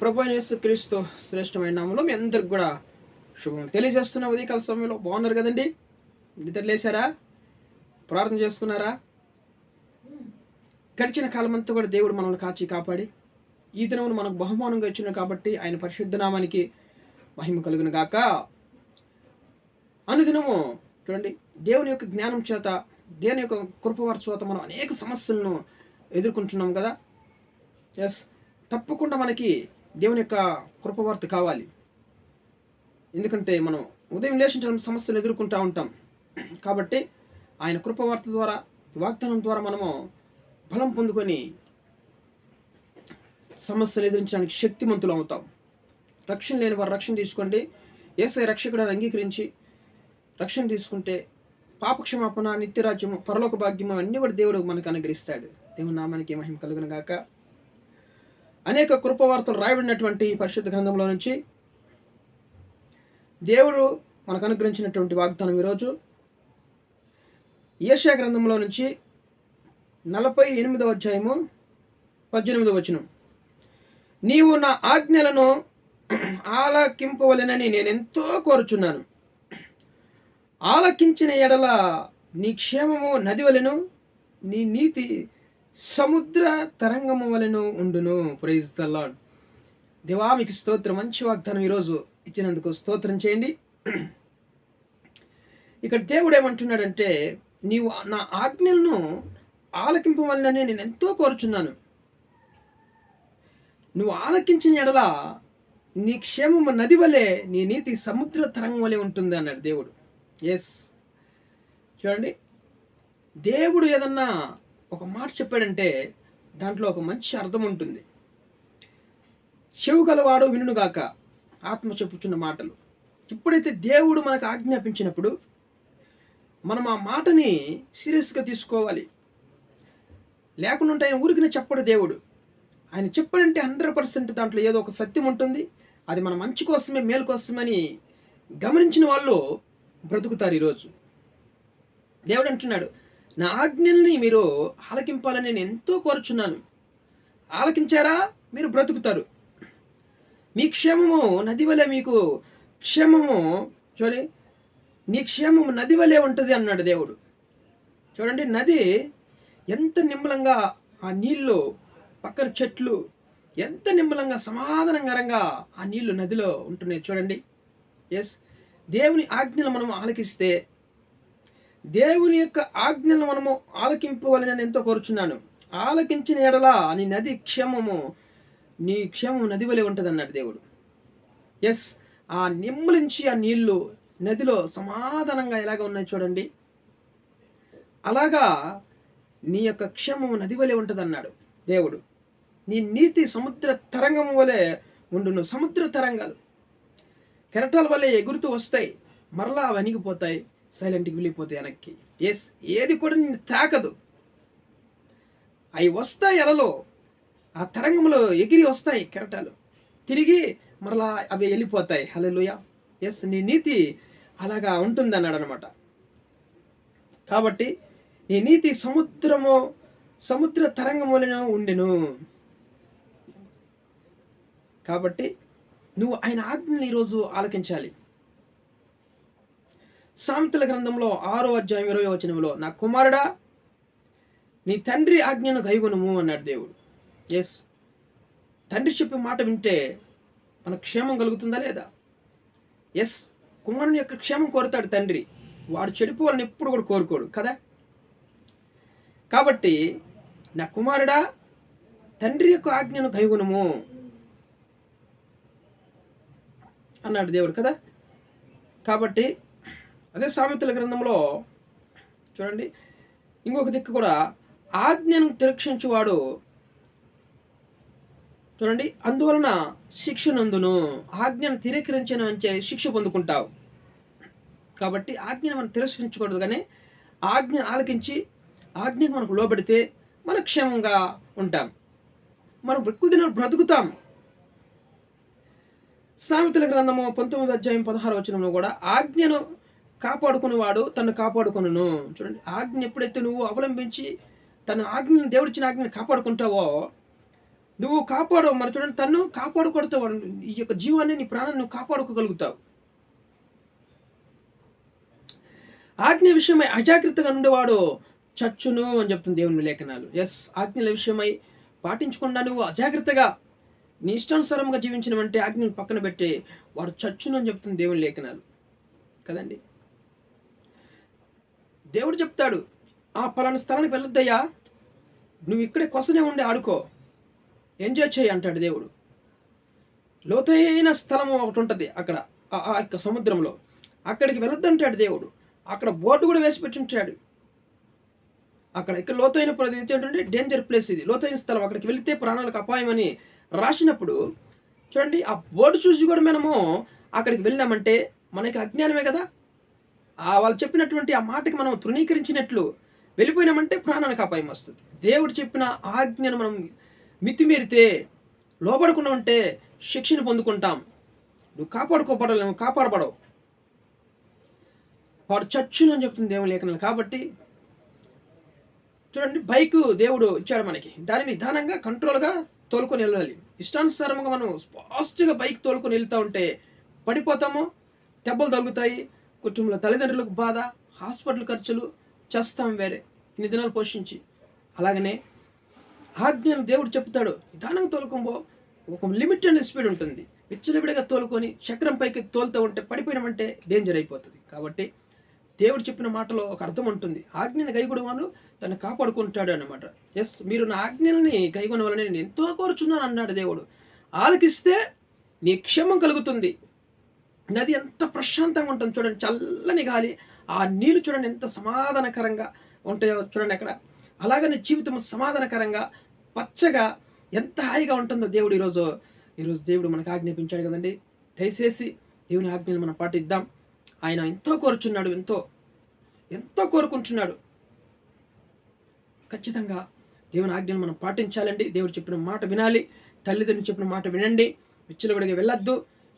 ప్రభు అయిన యేసుక్రీస్తు శ్రేష్టమైన నామంలో మీ అందరికి కూడా శుభం తెలియజేస్తున్న ఉదయకాల సమయంలో బాగున్నారు కదండి. నిద్ర లేచారా? ప్రార్థన చేసుకున్నారా? గడిచిన కాలం అంతా కూడా దేవుడు మనల్ని కాచి కాపాడి ఈ దినమును మనకు బహుమానంగా ఇచ్చిన కాబట్టి ఆయన పరిశుద్ధ నామానికి మహిమ కలుగును గాక. అనుదినము చూడండి, దేవుని యొక్క జ్ఞానం చేత, దేవుని యొక్క కృపవారి చేత మనం అనేక సమస్యలను ఎదుర్కొంటున్నాం కదా. ఎస్, తప్పకుండా మనకి దేవుని యొక్క కృపవార్త కావాలి. ఎందుకంటే మనం ఉదయం లేచిన సమస్యలు ఎదుర్కొంటూ ఉంటాం కాబట్టి ఆయన కృపవార్త ద్వారా, వాగ్దానం ద్వారా మనము బలం పొందుకొని సమస్యలు ఎదిరించడానికి శక్తిమంతులు అవుతాం. రక్షణ లేని వారు రక్షణ తీసుకోండి. యేసయ్య రక్షకుడు అంగీకరించి రక్షణ తీసుకుంటే పాపక్షమాపణ, నిత్యరాజ్యము, పరలోక భాగ్యము అన్నీ కూడా దేవుడు మనకు అనుగ్రహిస్తాడు. దేవుని నామానికి మహిమ కలుగును గాక. అనేక కృపవార్తలు రాయబడినటువంటి పరిశుద్ధ గ్రంథంలో నుంచి దేవుడు మనకు అనుగ్రహించినటువంటి వాగ్దానం ఈరోజు యెషయా గ్రంథంలో నుంచి 48వ అధ్యాయము 18వ వచనం. నీవు నా ఆజ్ఞలను ఆలకింపవలెనని నేనెంతో కోరుచున్నాను. ఆలకించిన ఎడల నీ క్షేమము నది వలెను, నీ నీతి సముద్ర తరంగము వలెను ఉండును. Praise the Lord. దేవా మీకు స్తోత్రం. మంచి వాగ్దానం ఈరోజు ఇచ్చినందుకు స్తోత్రం చేయండి. ఇక్కడ దేవుడు ఏమంటున్నాడంటే, నీవు నా ఆజ్ఞలను ఆలకింపవలనని నేను ఎంతో కోరుచున్నాను. నువ్వు ఆలకించిన ఎడల నీ క్షేమము నది వలె, నీ నీతి సముద్ర తరంగం వలె ఉంటుంది అన్నాడు దేవుడు. ఎస్, చూడండి, దేవుడు ఏదన్నా ఒక మాట చెప్పాడంటే దాంట్లో ఒక మంచి అర్థం ఉంటుంది. చెవు గలవాడు వినుగాక, ఆత్మ చెప్పుచున్న మాటలు. ఎప్పుడైతే దేవుడు మనకు ఆజ్ఞాపించినప్పుడు మనం ఆ మాటని సీరియస్గా తీసుకోవాలి. లేకుండా ఆయన ఊరికినే చెప్పడు దేవుడు. ఆయన చెప్పాడంటే 100% దాంట్లో ఏదో ఒక సత్యం ఉంటుంది. అది మన మంచి కోసమే, మేలు కోసమని గమనించిన వాళ్ళు బ్రతుకుతారు. ఈరోజు దేవుడు అంటున్నాడు, నా ఆజ్ఞల్ని మీరు ఆలకింపాలని నేను ఎంతో కోరుచున్నాను. ఆలకించారా మీరు బ్రతుకుతారు. మీ క్షేమము నది వలె, మీకు క్షేమము చూడండి, నీ క్షేమము నది వలె ఉంటుంది అన్నాడు దేవుడు. చూడండి, నది ఎంత నిమ్మలంగా, ఆ నీళ్ళు పక్కన చెట్లు ఎంత నిమ్మలంగా సమాధానకరంగా ఆ నీళ్లు నదిలో ఉంటున్నాయి. చూడండి, ఎస్, దేవుని ఆజ్ఞలు మనము ఆలకిస్తే, దేవుని యొక్క ఆజ్ఞలను మనము ఆలకింపవాలని నేను ఎంతో కోరుచున్నాను. ఆలకించిన ఎడల నీ నది క్షేమము, నీ క్షేమము నది వలె ఉంటుంది అన్నాడు దేవుడు. ఎస్, ఆ నిమ్మలించి ఆ నీళ్లు నదిలో సమాధానంగా ఎలాగ ఉన్నాయి చూడండి, అలాగా నీ యొక్క క్షేమము నది వలె ఉంటుంది అన్నాడు దేవుడు. నీ నీతి సముద్ర తరంగం వలె ఉండును. సముద్ర తరంగాలు కెరటాల వల్లే ఎగురుతూ వస్తాయి, మరలా వణిగిపోతాయి, సైలెంట్కి వెళ్ళిపోతాయి వెనక్కి. ఎస్, ఏది కూడా నిన్ను తాకదు. అవి వస్తాయి అలలో, ఆ తరంగంలో ఎగిరి వస్తాయి కెరటాలు, తిరిగి మరలా అవి వెళ్ళిపోతాయి. హల్లెలూయా. ఎస్, నీ నీతి అలాగా ఉంటుంది అన్నాడు అనమాట. కాబట్టి నీ నీతి సముద్ర తరంగం వలన ఉండెను. కాబట్టి నువ్వు ఆయన ఆజ్ఞని ఈరోజు ఆలకించాలి. సామెతల గ్రంథంలో 6వ అధ్యాయం 20వ వచనంలో, నా కుమారుడా నీ తండ్రి ఆజ్ఞను గైకొనుము అన్నాడు దేవుడు. ఎస్, తండ్రి చెప్పే మాట వింటే మన క్షేమం కలుగుతుందా లేదా? ఎస్, కుమారుని యొక్క క్షేమం కోరుతాడు తండ్రి. వాడు చెడిపోవాలని ఎప్పుడు కూడా కోరుకోడు కదా. కాబట్టి నా కుమారుడా తండ్రి యొక్క ఆజ్ఞను గైకొనుము అన్నాడు దేవుడు కదా. కాబట్టి అదే సామెతల గ్రంథంలో చూడండి, ఇంకొక దిక్కు కూడా, ఆజ్ఞను తిరక్షించువాడు చూడండి అందువలన శిక్ష నందును. ఆజ్ఞను తిరస్కరించను అంటే శిక్ష పొందుకుంటావు. కాబట్టి ఆజ్ఞను మనం తిరస్కరించకూడదు, కానీ ఆజ్ఞ ఆలకించి ఆజ్ఞకు మనకు లోబడితే మనం క్షేమంగా ఉంటాం, మనం ఎక్కువ దినాలు బ్రతుకుతాం. సామెతల గ్రంథము 19వ అధ్యాయం 16వ వచనంలో కూడా, ఆజ్ఞను కాపాడుకునేవాడు తను కాపాడుకొనును. చూడండి, ఆజ్ఞ ఎప్పుడైతే నువ్వు అవలంబించి తన ఆజ్ఞను, దేవుడిచ్చిన ఆజ్ఞను కాపాడుకుంటావో నువ్వు కాపాడవు. మరి చూడండి, తన్ను కాపాడుకొడతావు. ఈ యొక్క జీవాన్ని, నీ ప్రాణాన్ని నువ్వు కాపాడుకోగలుగుతావు. ఆజ్ఞ విషయమై అజాగ్రత్తగా ఉండేవాడు చచ్చును అని చెప్తుంది దేవుని లేఖనాలు. ఎస్, ఆజ్ఞల విషయమై పాటించకుండా నువ్వు అజాగ్రత్తగా నీ ఇష్టానుసారంగా జీవించినవంటే ఆజ్ఞను పక్కన పెట్టి వాడు చచ్చును అని చెప్తుంది దేవుని లేఖనాలు కదండి. దేవుడు చెప్తాడు, ఆ పలానా స్థలానికి వెళ్ళొద్దయ్యా, నువ్వు ఇక్కడే కొసనే ఉండి ఆడుకో, ఎంజాయ్ చేయి అంటాడు దేవుడు. లోతైన స్థలం ఒకటి ఉంటుంది అక్కడ, ఆ యొక్క సముద్రంలో, అక్కడికి వెళ్ళొద్దంటాడు దేవుడు. అక్కడ బోర్డు కూడా వేసి పెట్టించాడు. ఇక్కడ లోతైన ప్రదేశం ఏంటంటే డేంజర్ ప్లేస్, ఇది లోతైన స్థలం, అక్కడికి వెళితే ప్రాణాలకు అపాయం అని రాసినప్పుడు చూడండి, ఆ బోర్డు చూసి కూడా మనము అక్కడికి వెళ్ళామంటే మనకి అజ్ఞానమే కదా. వాళ్ళు చెప్పినటువంటి ఆ మాటకి మనం తృణీకరించినట్లు వెళ్ళిపోయినామంటే ప్రాణానికి అపాయం వస్తుంది. దేవుడు చెప్పిన ఆజ్ఞను మనం మితిమీరితే, లోబడకుండా ఉంటే శిక్షను పొందుకుంటాం. నువ్వు కాపాడబడవు, వాడు చచ్చును అని చెప్తుంది దేవుని లేఖనాలు. కాబట్టి చూడండి, బైక్ దేవుడు ఇచ్చాడు మనకి, దాన్ని నిదానంగా కంట్రోల్గా తోలుకొని వెళ్ళాలి. ఇష్టానుసారంగా మనం ఫాస్ట్గా బైక్ తోలుకొని వెళ్తూ ఉంటే పడిపోతాము, దెబ్బలు తగులుతాయి, కుటుంబంలో తల్లిదండ్రులకు బాధ, హాస్పిటల్ ఖర్చులు, చేస్తాం వేరే ఇన్ని దినాలు పోషించి. అలాగనే ఆజ్ఞను దేవుడు చెప్తాడు, నిదానంగా తోలుకోబో, ఒక లిమిట్ అనే స్పీడ్ ఉంటుంది. విచ్చలవిడిగా తోలుకొని చక్రం పైకి తోలుతూ ఉంటే పడిపోయినామంటే డేంజర్ అయిపోతుంది. కాబట్టి దేవుడు చెప్పిన మాటలో ఒక అర్థం ఉంటుంది. ఆజ్ఞని గైకొనవాడు తను కాపాడుకుంటాడు అన్నమాట. ఎస్, మీరు నా ఆజ్ఞల్ని గైకొన వలన నేను ఎంతో కోరుచున్నాను అన్నాడు దేవుడు. ఆలకిస్తే నీ క్షేమం కలుగుతుంది. నది ఎంత ప్రశాంతంగా ఉంటుంది చూడండి, చల్లని గాలి, ఆ నీళ్ళు చూడండి ఎంత సమాధానకరంగా ఉంటాయో చూడండి అక్కడ. అలాగనే జీవితం సమాధానకరంగా పచ్చగా ఎంత హాయిగా ఉంటుందో దేవుడు ఈరోజు దేవుడు మనకు ఆజ్ఞాపించాడు కదండి. దయచేసి దేవుని ఆజ్ఞలు మనం పాటిద్దాం. ఆయన ఎంతో కోరుచున్నాడు, ఎంతో కోరుకుంటున్నాడు. ఖచ్చితంగా దేవుని ఆజ్ఞలు మనం పాటించాలండి. దేవుడు చెప్పిన మాట వినాలి, తల్లిదండ్రులు చెప్పిన మాట వినండి, విచ్చలవిడిగా వెళ్ళొద్దు,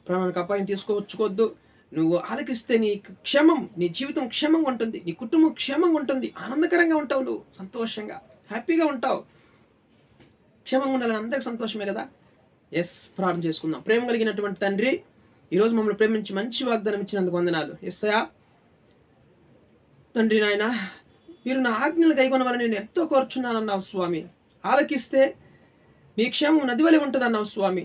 ప్రాణానికి అపాయం తీసుకొచ్చుకోవద్దు. నువ్వు ఆలకిస్తే నీ క్షేమం, నీ జీవితం క్షేమంగా ఉంటుంది, నీ కుటుంబం క్షేమంగా ఉంటుంది, ఆనందకరంగా ఉంటావు, నువ్వు సంతోషంగా హ్యాపీగా ఉంటావు. క్షేమంగా ఉండాలని అందరికి సంతోషమే కదా. ఎస్, ప్రార్థన చేసుకుందాం. ప్రేమ కలిగినటువంటి తండ్రి, ఈరోజు మమ్మల్ని ప్రేమించి మంచి వాగ్దానం ఇచ్చినందుకు వందనాలు. ఎస్సయా తండ్రి, నాయన మీరు నా ఆజ్ఞలు గైకొనవాలని నేను ఎంతో కోరుచున్నాను అన్నావు స్వామి. ఆలకిస్తే మీ క్షేమం నది వలె ఉంటుంది అన్నావు స్వామి.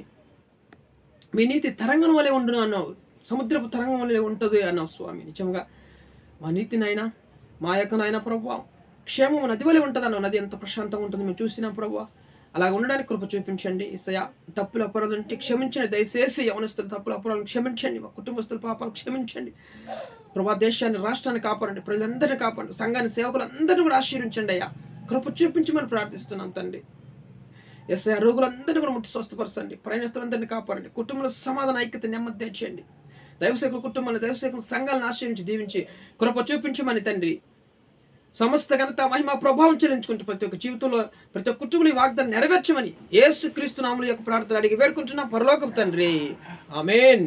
మీ నీతి తరంగం వలె ఉండును అన్నావు, సముద్రపు తరంగం వలె ఉంటుంది అన్నావు స్వామి. నిజంగా మా నీతి నాయన, మా యొక్క నాయన ప్రభువా, క్షేమం నది వలె ఉంటుంది అన్నావు. నది ఎంత ప్రశాంతంగా ఉంటుంది మేము చూసినాం ప్రభువా. అలాగ ఉండడానికి కృప చూపించండి. ఇసయా తప్పుల అపరాధులు క్షమించండి. దయచేసి యవనస్తులు తప్పుల అపరాధులు క్షమించండి, మా కుటుంబస్తుల పాపాలు క్షమించండి ప్రభా. దేశాన్ని, రాష్ట్రాన్ని కాపాడండి, ప్రజలందరినీ కాపాడండి, సంఘాన్ని, సేవకులందరినీ కూడా ఆశీర్వించండి అయ్యా. కృప చూపించమని ప్రార్థిస్తున్నాం తండ్రి. ఎస్ఐ రోగులందరినీ కూడా ముట్టి స్వస్థపరచండి, ప్రయాణస్తులందరినీ కాపాడండి, కుటుంబంలో సమాధాన, ఐక్యత, నెమ్మది తెచ్చేయండి. దైవసేకుల కుటుంబాన్ని, దైవసేకుల సంఘాలను ఆశ్రయించి దీవించి కృప చూపించమని తండ్రి. సమస్త ఘనత, మహిమ, ప్రభావం చెల్లించుకుంటూ ప్రతి ఒక్క జీవితంలో, ప్రతి ఒక్క కుటుంబంలో ఈ వాగ్దానం నెరవేర్చమని యేసుక్రీస్తు నామములో యొక్క ప్రార్థన అడిగి వేడుకుంటున్నాం పరలోకపు తండ్రి. ఆమేన్.